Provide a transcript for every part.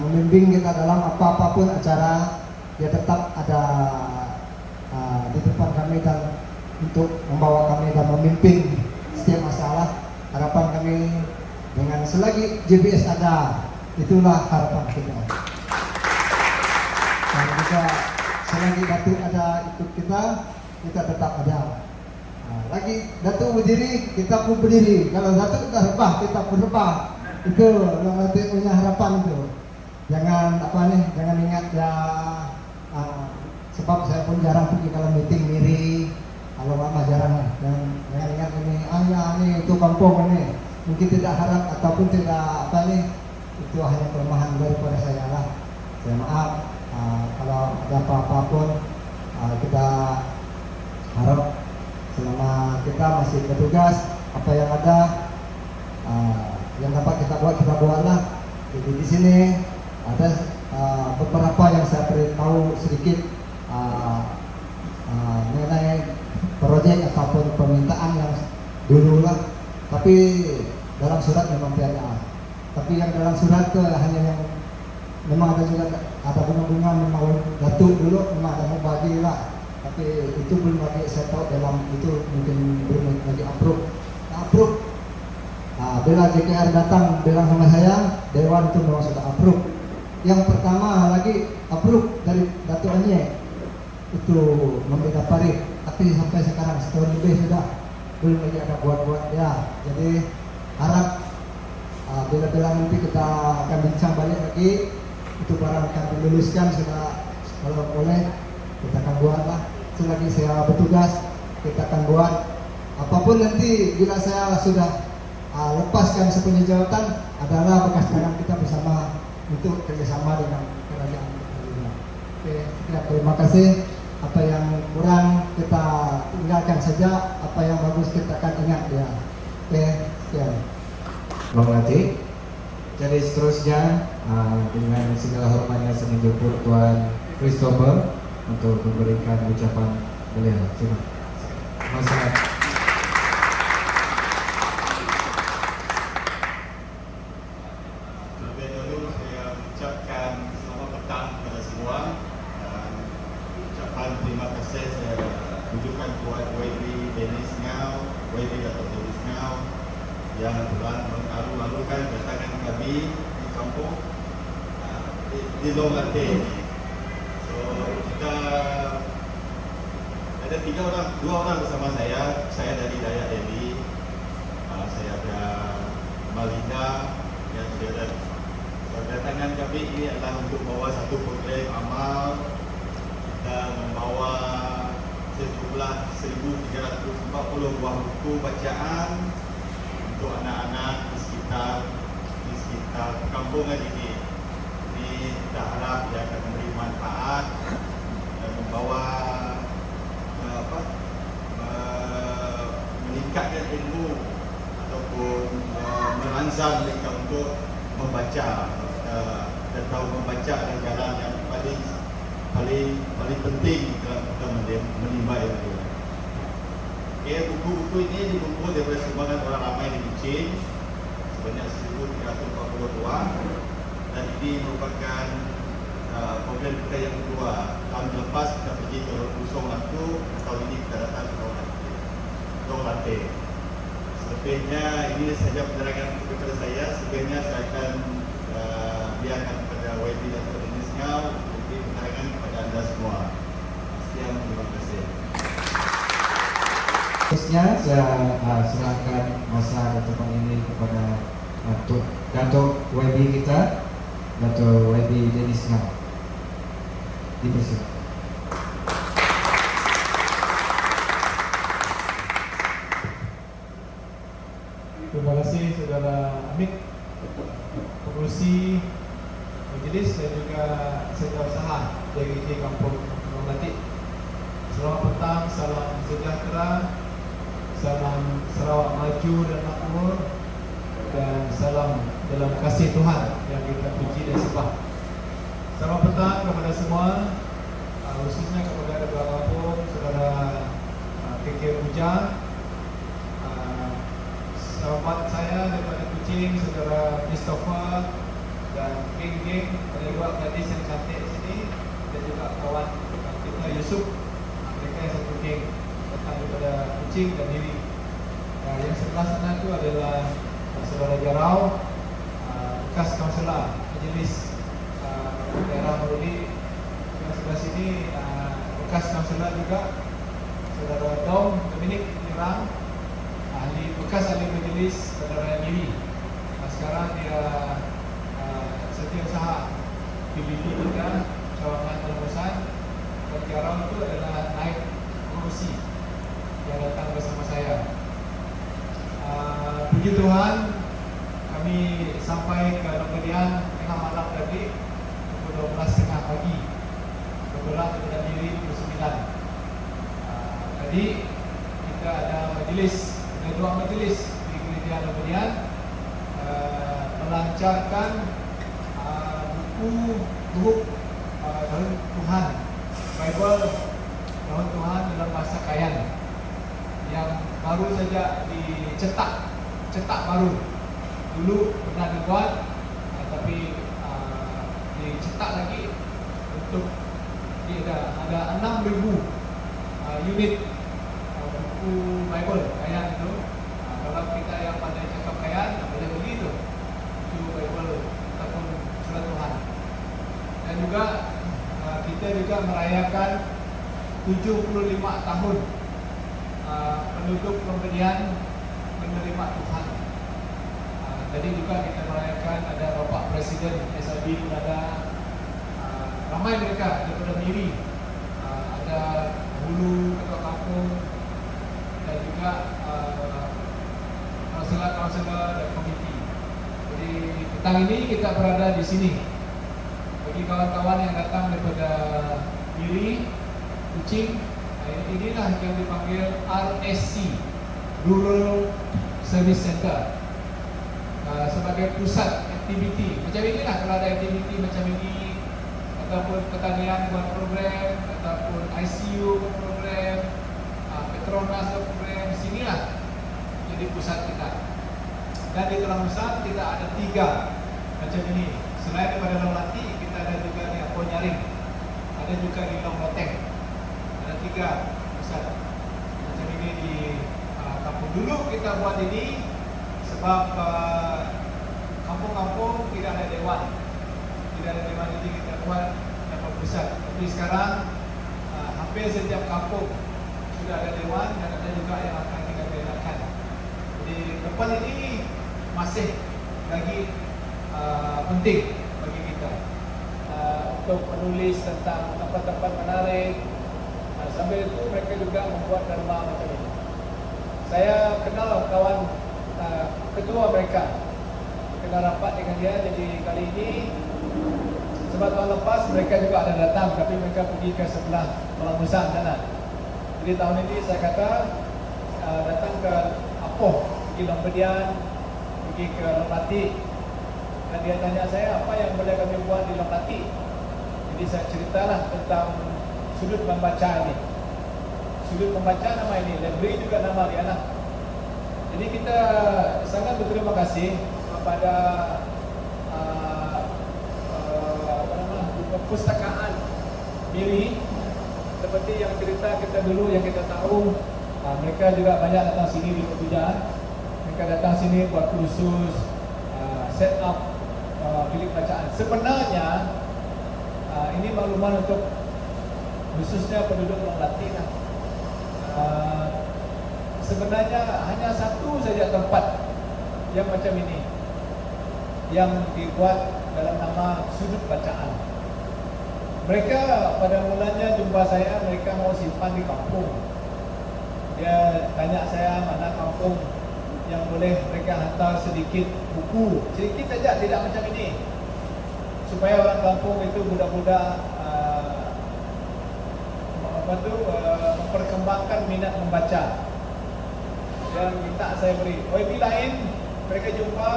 membimbing kita dalam apapun acara, dia tetap ada di depan kami dan untuk membawa kami dan memimpin setiap masalah. Harapan kami dengan selagi JBS ada, itulah harapan kita. Dan juga selagi Datuk ada ikut kita tetap ada. Lagi Datuk berdiri, kita pun berdiri. Kalau Datuk sudah rebah, kita pun rebah. Itu yang Datuk punya harapan itu. Jangan jangan ingat ya. Sebab saya pun jarang pergi kalau meeting miri, kalau mama jarang. Jangan ingat ini itu kampung ini. Mungkin tidak harap ataupun tidak itu hanya kelemahan daripada saya lah. Saya maaf kalau ada apa-apa pun kita harap selama kita masih bertugas, apa yang ada yang dapat kita buatlah. Jadi di sini ada beberapa yang saya beritahu sedikit mengenai proyek ataupun permintaan yang dulu lah. Tapi dalam surat memang tiada. Tapi yang dalam surat itu hanya yang memang ada juga ada bunga-bunga memang Datuk dulu memang ada mau bagi lah. Tapi itu belum lagi saya tahu dalam itu mungkin belum lagi approve. Bila JKR datang bilang sama saya, Dewan itu memang sudah approve. Yang pertama lagi approve dari Datuk Anye itu membeda parit, tapi sampai sekarang setahun lebih sudah belum lagi ada buat ya. Jadi harap bila nanti kita akan bincang balik lagi, itu barang akan diluluskan sudah, kalau boleh kita akan buatlah. Selagi saya bertugas kita akan buat. Apapun nanti bila saya sudah lepaskan sepunya jawatan adalah bekas tangan kita bersama untuk kerjasama dengan kerajaan. Oke, terima kasih. Apa yang kurang kita tinggalkan saja, apa yang bagus kita akan ingat ya. Oke, sekian. Bang Latif. Jadi seterusnya dengan segala hormatnya saya menjemput Tuan Christopher untuk memberikan ucapan beliau. Terima kasih. Terlebih dahulu saya ucapkan selamat petang kepada semua dan ucapan terima kasih saya tunjukkan kepada YB Dennis Ngau, YB Datuk Dennis Ngau yang telah mengalu-alukan datangan kami di kampung di Long Latih ini. So kita ada dua orang bersama saya. Saya dari Dayak Deli, saya ada Malinda yang sudah. Kedatangan kami ini adalah untuk membawa satu program amal. Kita membawa sejumlah 1,340 buah buku bacaan untuk anak-anak di sekitar kampungan ini. Ini kita harap dia akan memberi manfaat dan membawa meningkatkan ilmu ataupun merangsang mereka untuk membaca dan tahu membaca adalah jalan yang paling penting dalam kita menimba ilmu. Okay, buku-buku ini dikumpul daripada sumbangan orang ramai di Kuching sebanyak 1,340 buah, dan ini merupakan program kita yang kedua. Tahun lepas kita pergi ke Lusong Latu, tahun ini kita datang ke Long Latih. Selebihnya ini sahaja penerangan kepada saya. Selebihnya saya akan biarkan kepada YB dan Dennis Ngau untuk penerangan kepada anda semua. Sekian, terima kasih. Terusnya saya serahkan masa tempat ini kepada Datuk YB kita, Datuk YB Dennis Ngau. Dipersilakan. Terima kasih Saudara Amit, pengurusi majlis dan juga setiausaha JGJ Kampung Long Latih. Selamat petang, salam sejahtera, salam Sarawak maju dan makmur, dan salam dalam kasih Tuhan yang kita puji dan sembah. Selamat petang kepada semua, khususnya kepada Ketua Kampung Saudara KK Puja. Sahabat saya daripada Kuching Kuching, saudara Christopher dan geng-geng, ada juga gadis yang cantik di sini dan juga kawan kita Yusuf. Mereka yang satu geng datang daripada Kuching dan Miri. Yang sebelah sana itu adalah saudara Jarau, bekas kaunselor majelis daerah Maruli. Yang sebelah sini bekas kaunselor juga saudara Dom Dominic Nirang, bekas ahli majelis saudara Miri. Sekarang dia setiausaha PBB kita, cawangan Pelepasan. Dan Jarau itu adalah naib pengurusi yang datang bersama saya. Puji Tuhan, kami sampai ke Longkadian tengah malam tadi pukul 12.30 pagi. Kebetulan kita diri pukul 9. Tadi kita ada majelis, ada 2 majelis di gereja Longkadian, melancarkan buku Daun Tuhan, Bible Daun Tuhan dalam bahasa Kayan, yang baru saja cetak baru. Dulu pernah dibuat, tapi dicetak lagi untuk ada 6,000 unit buku Bible Kayan itu. Kalau kita yang pandai cakap Kayan, boleh beli itu Bible ataupun surat Tuhan. Dan juga kita juga merayakan 75 tahun penduduk Longkadian menerima Tuhan. Tadi juga kita merayakan ada Bapak Presiden SIB, ada ramai mereka daripada Miri, ada Hulu, Ketua Kampung, dan juga kaunselor-kaunselor dan komiti. Jadi petang ini kita berada di sini. Bagi kawan-kawan yang datang daripada Miri, Kuching, inilah yang dipanggil RSC, Rural Service Center, sebagai pusat aktiviti. Macam inilah, kalau ada aktiviti macam ini, ataupun pertanian buat program, ataupun ICU buat program, Petronas buat program, sinilah jadi pusat kita. Dan di Tulang Besar kita ada 3 macam ini. Selain daripada Longlatih, kita ada juga di Apo Nyaring, ada juga di Longloteng. Ada 3 pusat macam ini di kampung. Dulu kita buat ini sebab kampung-kampung tidak ada dewan, jadi kita buat dapat pusat. Tapi sekarang hampir setiap kampung sudah ada dewan dan ada juga yang akan kita bedakan. Jadi depan ini masih lagi penting bagi kita untuk menulis tentang tempat-tempat menarik. Sambil itu mereka juga membuat derma macam ini. Saya kenal kawan ketua mereka, kenal rapat dengan dia. Jadi kali ini, sebab tahun lepas mereka juga ada datang, tapi mereka pergi ke sebelah Tulang Besar sana. Jadi tahun ini saya kata datang ke Apoh, pergi Longkadian, pergi ke Longlatih. Dan dia tanya saya apa yang boleh kami buat di Longlatih. Jadi saya ceritalah tentang sudut membaca ini. Sudut membaca nama ini, library juga nama dia lah. Jadi kita sangat berterima kasih kepada perpustakaan Miri, seperti yang cerita kita dulu yang kita tahu. Mereka juga banyak datang sini di Ketujan. Mereka datang sini buat kursus, set up bilik bacaan. Sebenarnya ini makluman untuk khususnya penduduk Longlatih lah. Sebenarnya hanya satu saja tempat yang macam ini yang dibuat dalam nama sudut bacaan. Mereka pada mulanya jumpa saya, mereka mau simpan di kampung. Dia tanya saya mana kampung yang boleh mereka hantar sedikit buku, sedikit saja, tidak macam ini, supaya orang kampung itu budak-budak memperkembangkan minat membaca. Dan minta saya beri. YB lain, mereka jumpa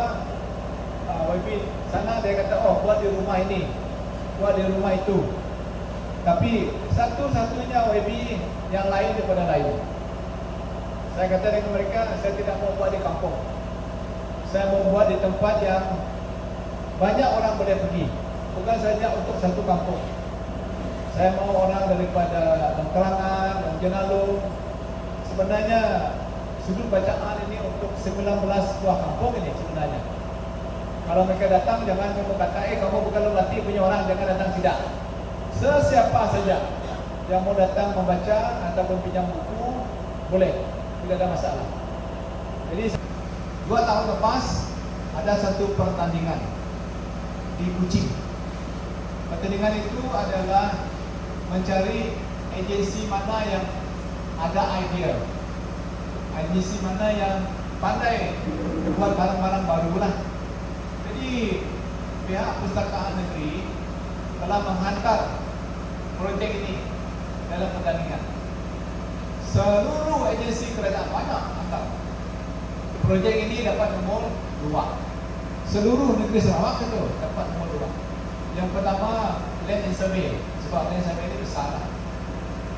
YB sana, dia kata, oh buat di rumah ini, buat di rumah itu. Tapi satu-satunya YB yang lain daripada lain. Saya kata dengan mereka, saya tidak mau buat di kampung. saya mau buat di tempat yang banyak orang boleh pergi, bukan saja untuk satu kampung. Saya mau orang daripada Kerangan, Jenalung. Sebenarnya sudut bacaan ini untuk 19 buah kampung ini sebenarnya. Kalau mereka datang, jangan kamu kata, kamu bukan latih punya orang, jangan datang, tidak. Sesiapa saja yang mau datang membaca ataupun pinjam buku, boleh, tidak ada masalah. Jadi 2 tahun lepas ada satu pertandingan di Kuching. Pertandingan itu adalah mencari agensi mana yang ada idea, agensi mana yang pandai buat barang-barang baru lah. Jadi pihak Perpustakaan Negeri telah menghantar projek ini dalam pertandingan. Seluruh agensi kerajaan banyak hantar. Projek ini dapat nombor 2. Seluruh negeri Sarawak itu dapat nombor 2. Yang pertama Land and Survey, sebab Land and Survey ini besar.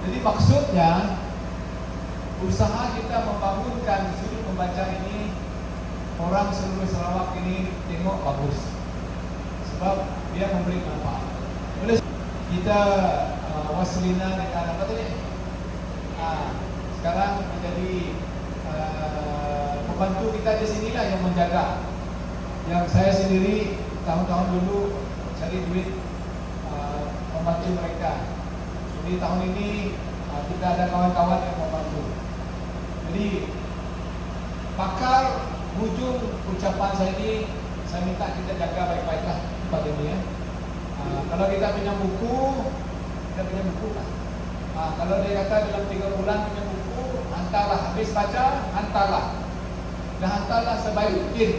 Jadi maksudnya usaha kita membangunkan sudut membaca ini, orang seluruh Sarawak ini tengok bagus, sebab dia memberi manfaat. Oleh kita waslina negara apa tadi? Sekarang menjadi pembantu kita di sinilah yang menjaga. Yang saya sendiri tahun-tahun dulu cari duit membantu mereka. Jadi tahun ini kita ada kawan-kawan yang membantu. Jadi pakar hujung ucapan saya ini, saya minta kita jaga baik-baiklah tempat ini ya. Kalau kita pinjam buku, kita pinjam buku lah. Kalau dia kata dalam 3 bulan pinjam buku, hantarlah, habis baca, hantarlah. Dan hantarlah sebaik mungkin.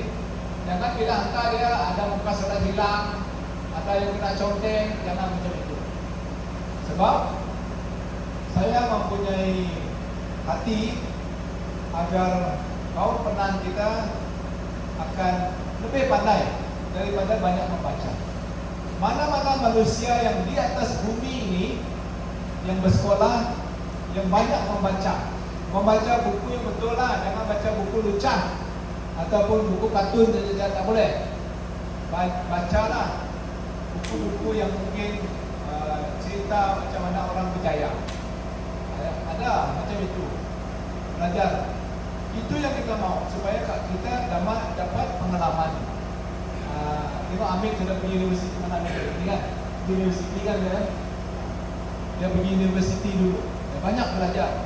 Jangan bila hantar dia ada muka surat hilang, ada yang kena conteng, jangan macam itu. Sebab saya mempunyai hati agar kaum penan kita akan lebih pandai daripada banyak membaca. Mana-mana manusia yang di atas bumi ini yang bersekolah, yang banyak membaca buku yang betul lah, jangan baca buku lucah ataupun buku kartun saja, tak boleh. Bacalah buku-buku yang mungkin cerita macam mana orang berjaya. Ada macam itu. Belajar. Itu yang kita mau, supaya kita dapat pengalaman. Tengok Amir sudah pergi universiti mana ini kan? Universiti kan dia pergi universiti dulu. Dia banyak belajar.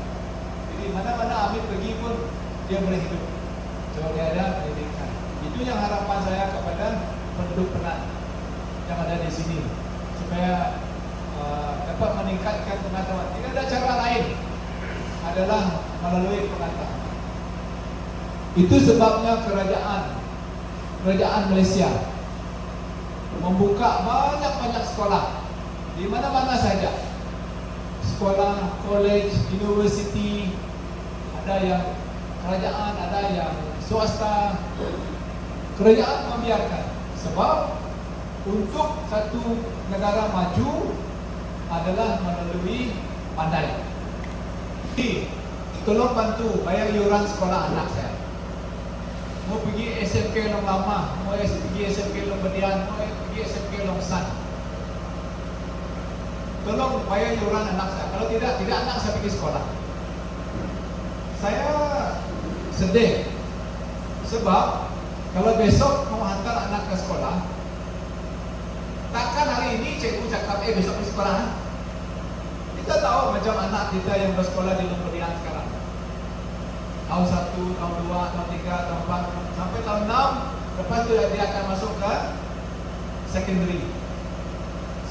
Jadi mana-mana Amir pergi pun dia boleh hidup. Sebab dia ada pendidikan. Itu yang harapan saya kepada penduduk Penan yang ada di sini, supaya dapat meningkatkan pengetahuan. Tidak ada cara lain adalah melalui pengetahuan. Itu sebabnya kerajaan Malaysia membuka banyak-banyak sekolah di mana-mana saja. Sekolah, college, universiti, ada yang kerajaan, ada yang swasta. Kerajaan membiarkan, sebab untuk satu negara maju adalah melalui pandai. Jadi, tolong bantu bayar iuran sekolah anak saya. Mau pergi SMK Long Lama, mau pergi SMK Long Bedian, mau pergi SMK Long San. Tolong bayar iuran anak saya. Kalau tidak anak saya pergi sekolah. Saya sedih, sebab kalau besok mau hantar anak ke sekolah, takkan hari ini cikgu cakap besok di sekolah. Kita tahu macam anak kita yang bersekolah di Long Bedian sekarang. Tahun 1, tahun 2, tahun 3, tahun 4, sampai tahun 6. Lepas itu dia akan masuk ke secondary.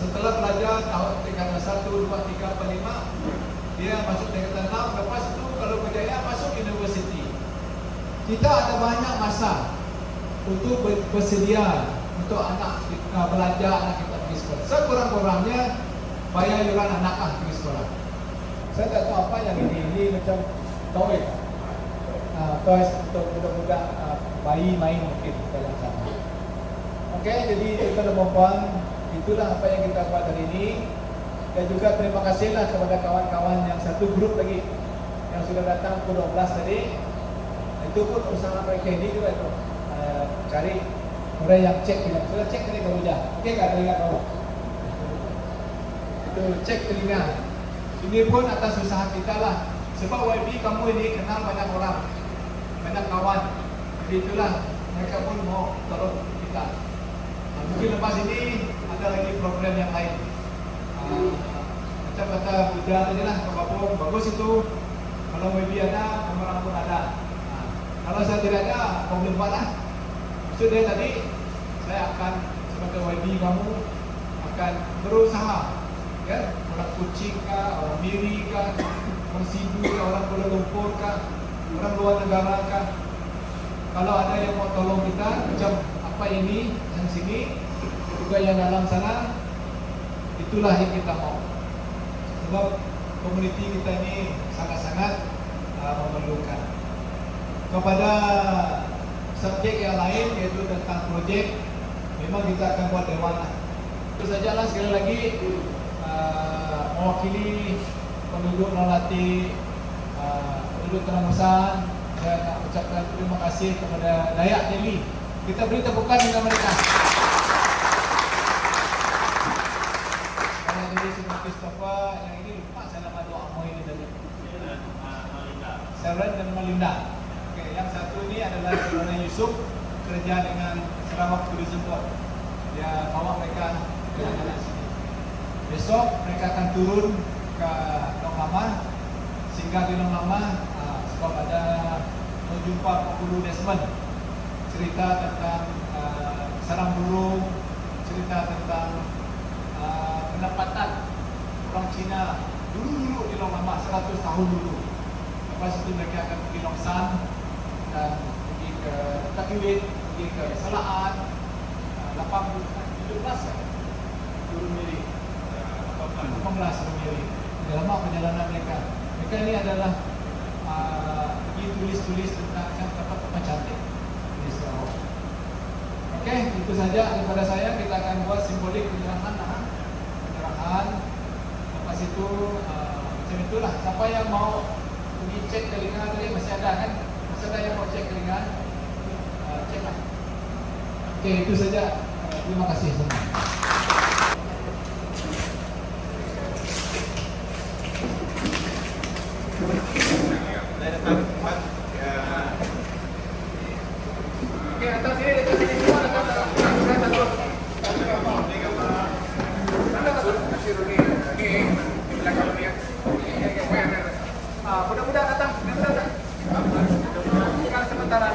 Setelah belajar tahun tingkatan 1, 2, 3, 4, 5, dia masuk tingkatan 6. Lepas itu kalau berjaya masuk universiti. Kita ada banyak masa untuk bersedia untuk anak kita belajar, anak kita pergi sekolah. Sekurang-kurangnya bayar iuran anak pergi sekolah. Saya tak tahu apa yang ini macam toy. Toys untuk budak-budak bayi main mungkin dalam sana. Okey, jadi tuan-tuan, itulah apa yang kita buat hari ini. Dan juga terima kasihlah kepada kawan-kawan yang satu grup lagi yang sudah datang pukul 12 tadi. Itu pun usaha mereka ini juga itu. cari orang yang cek telinga. Sudah cek tadi kamu dah. Okey tak telinga kamu? Itu cek telinga. Ini pun atas usaha kita lah. Sebab YB kamu ini kenal banyak orang, banyak kawan. Jadi itulah mereka pun mau tolong kita. Mungkin lepas ini ada lagi program yang lain. Macam kata Buddha tadi lah, Kapapong, bagus itu. Kalau YB ada, orang pun ada. Kalau saya tidak ada, problem lah. Maksud dia tadi, saya akan sebagai YB kamu akan berusaha, ya, orang Kuching kah, orang Miri kah, orang Sibu kah, orang Kuala Lumpur kah, orang luar negara kah. Kalau ada yang mau tolong kita, macam apa ini, yang sini, juga yang dalam sana, itulah yang kita mau. Sebab komuniti kita ini sangat-sangat memerlukan. Kepada subjek yang lain, yaitu tentang projek, memang kita akan buat dewan. Itu sajalah, sekali lagi mewakili penduduk Nolati, penduduk Terangusan, saya nak ucapkan terima kasih kepada Dayak Deli. Kita beri tepukan dengan mereka. Dayak Deli Sungai Christopher, yang ini lupa saya nama doa mau ini tadi. Sharon dan Malinda. Okey, yang satu ini adalah Saudara Yusuf, kerja dengan Sarawak Tourism Board. Dia bawa mereka jalan-jalan sini. Besok mereka akan turun ke Nong Lama, singgah di Nong Lama, sebab ada menjumpa Penghulu Desmond, cerita tentang sarang burung, cerita tentang pendapatan orang Cina dulu-dulu di Nong Lama, 100 tahun dulu. Lepas itu mereka akan pergi Longsan dan pergi ke Takiwin, pergi ke Salaan, 17 ya? Turun Miri, 18 Turun Miri. Sudah lama perjalanan mereka. Mereka ini adalah pergi tulis-tulis tentang tempat-tempat cantik di Sarawak. Okey, itu saja daripada saya. Kita akan buat simbolik penyerahan. Lepas itu macam itulah. Siapa yang mau pergi cek telinga tadi masih ada kan? Masih ada yang mau cek telinga? Ceklah. Okey, itu saja. Terima kasih semua. Okey, atas sini semua satu. Mudah-mudahan datang. Sekarang sementara.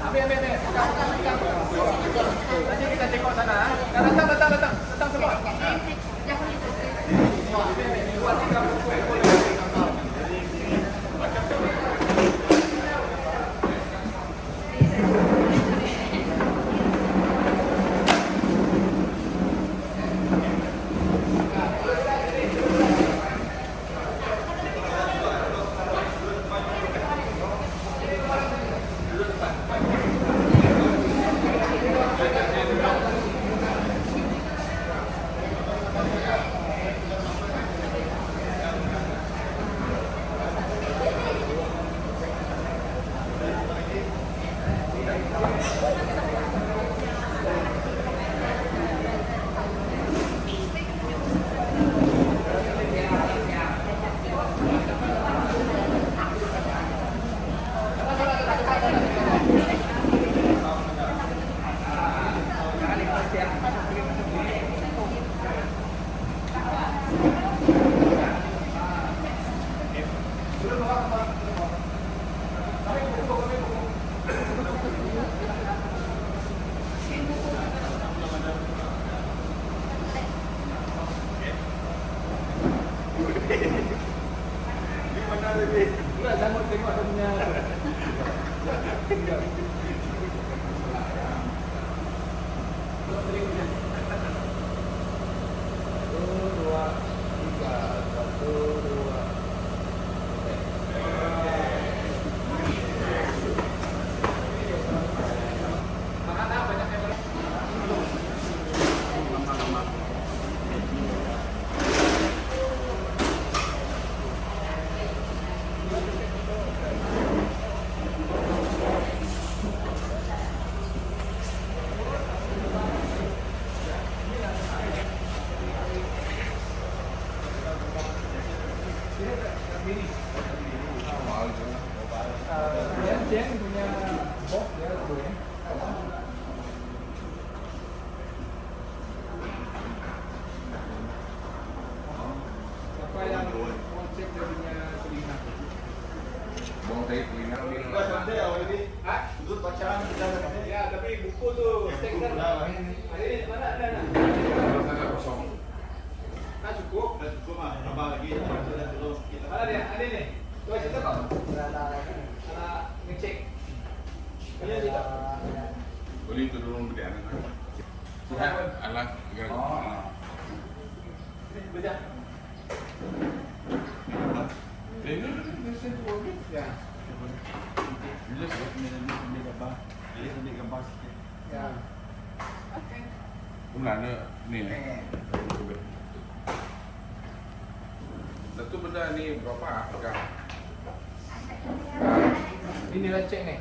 Ambil. Nanti kita tengok sana. Datang semua. Enggak, saya mau tengok ada punya. mini. Dia punya box dia tu ya. Siapa yang mau cek dia punya telinga? Buang tahi telinga. Bukan sampai awal ini. Ah, Itu bacaan kita ada. ya tapi buku tu cek kan. Ada ni mana ada? Kalau sana kosong. Nah cukup. Dah cukup mah. Tambah lagi. Sudah terus kita. Mana dia? Ada ni. Tu cerita kau. Anak ngecek. Punya cerita. Boleh turun beli anak. Alat gerak. Baca. Ini sen tu boleh. Ya. Bila saya ambil gambar. Bila ambil gambar sikit. Ya. Mana ni? Satu benda ni berapa harga? Ini lah cek ni.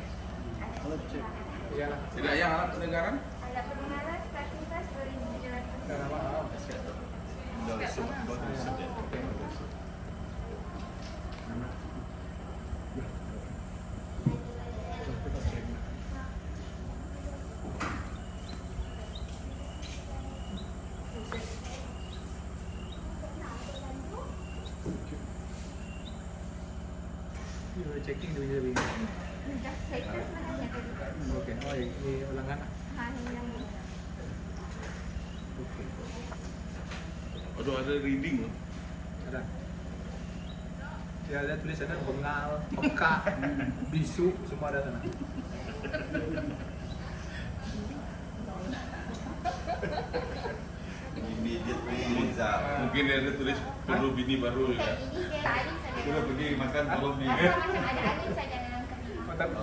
Ya. Tidak yang alat pendengaran? Alat pendengaran starting price RM2,700. Dah mahal. Ini udah checking dia punya lebih. Dah settle sebenarnya tadi. Okey. Oh, ini ulangan. Ha, yang Okey. Aduh ada reading loh. Ada. Ya, ada tulis sana bengal, pekak, bisu semua ada sana. Immediately result. Mungkin dia ada tulis perlu bini baru juga. ini dia angin saja. Sudah pergi makan malam ni. Rasa macam ada angin saja dalam kaki.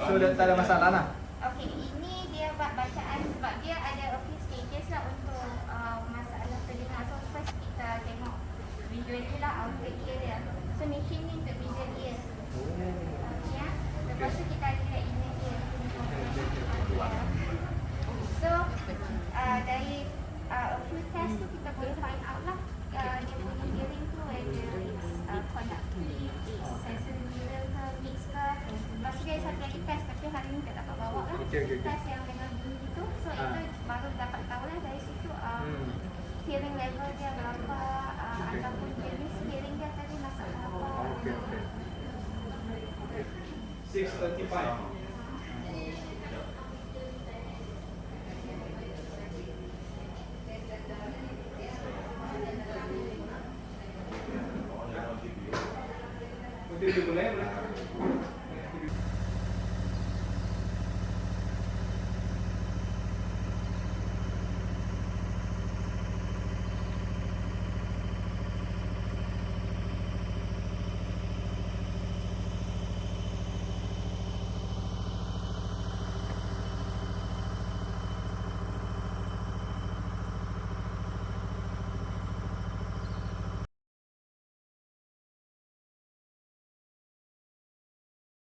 So, dah tak ada masalah lah. Okey, ini dia buat bacaan sebab dia ada a few stages lah untuk masalah telinga. So first kita tengok visual ear lah, outer ear dia. So machine ni untuk visual ear. Ya. Lepas tu kita ada inner ear. So dari a few test tu kita boleh find out lah dia punya hearing tu whether it's conductive, it's sensory neural ke, mix ke. Lepas tu dia satu lagi test tapi hari ni tak dapat bawa lah. Okey. Test yang dengan bunyi tu. So itu baru dapat tahu lah dari situ hearing level dia berapa ataupun jenis hearing dia tadi masalah apa. Okey. 6:35. Betul boleh.